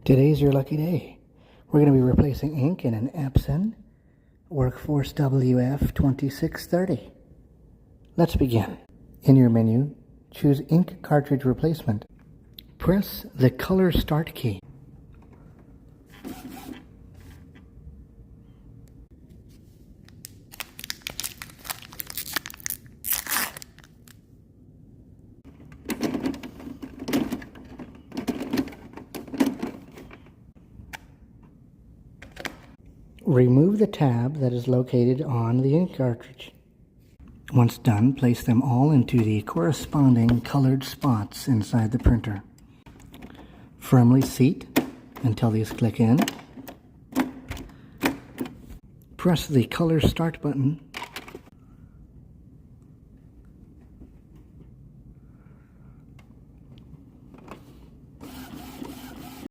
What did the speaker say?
Today's your lucky day. We're going to be replacing ink in an Epson Workforce WF2630. Let's begin. In your menu, choose Ink Cartridge Replacement. Press the Color Start key. Remove the tab that is located on the ink cartridge. Once done, place them all into the corresponding colored spots inside the printer. Firmly seat until these click in. Press the Color Start button